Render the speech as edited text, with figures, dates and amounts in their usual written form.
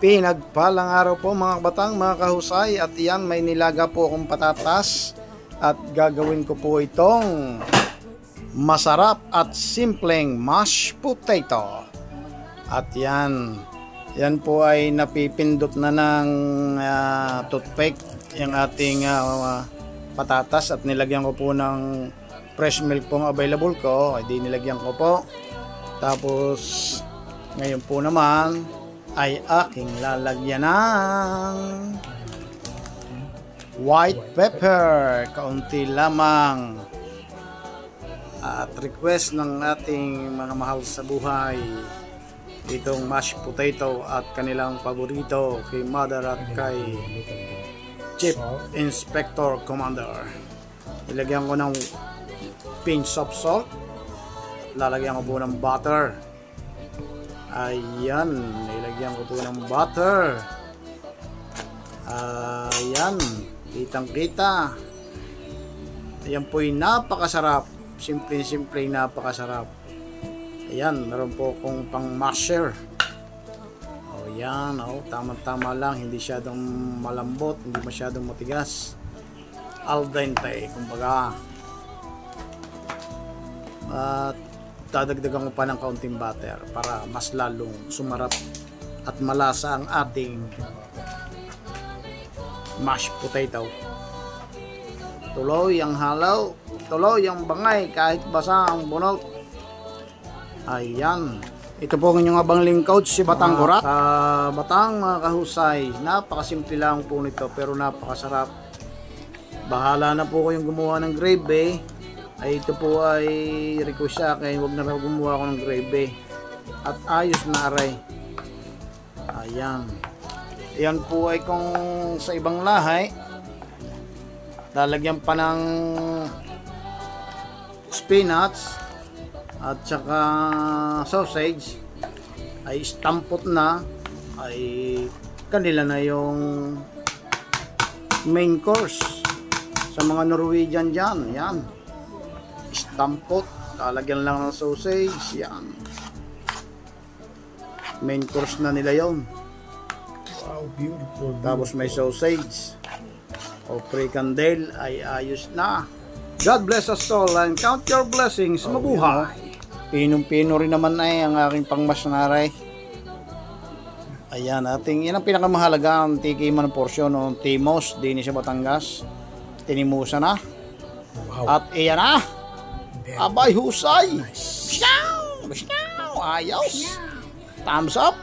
Pinagpalang araw po mga batang, mga kahusay, at iyan may nilaga po akong patatas at gagawin ko po itong masarap at simpleng mashed potato. At yan po ay napipindot na ng toothpick yung ating patatas at nilagyan ko po ng fresh milk pong available ko, ay di nilagyan ko po. Tapos ngayon po naman ay aking lalagyan ng white pepper, kaunti lamang. At request ng ating mga mahal sa buhay, itong mashed potato at kanilang paborito kay Mother at kay Chief Inspector Commander. Ilagyan ko ng pinch of salt, lalagyan ko po ng butter. Ayan, nilagyan ko po ng butter. Ayan, kitang kita. Ayan po yung napakasarap, simple napakasarap. Ayan, meron po akong pang masher. O yan, tama-tama lang, hindi masyadong malambot, hindi masyadong matigas, al dente kumbaga. At dadagdagan ko pa ng kaunting butter para mas lalong sumarap at malasa ang ating mashed potato. Tuloy ang halaw, tuloy ang bangay kahit basa ang bunot. Ayan, ito po ang inyong abang coach, si Batang Kurat. Batang, mga kahusay, napakasimple lang po nito pero napakasarap. Bahala na po kayong gumawa ng gravy. Ay ito po ay request sa akin, huwag na raw gumawa ako ng gravy at ayos na aray. Ayan, yan po ay kung sa ibang lahi lalagyan pa ng spinach at saka sausage, ay stampot na, ay kanila na yung main course. Sa mga Norwegian dyan, yan, stampot, lalagyan lang ng sausage, yan, main course na nila yon. Wow, beautiful. Tapos may sausage o pre-candle, ay ayos na. God bless us all and count your blessings. Mabuhay. Pinong-pino rin naman ay ang aking pangmas na aray. Ayan, yan ang pinakamahalaga, ang tikiman ng porsyon ng Timos din sa Batangas. Tinimusa na. Wow. At iyan na. Abay, husay. Nice. Ayos. Thumbs up.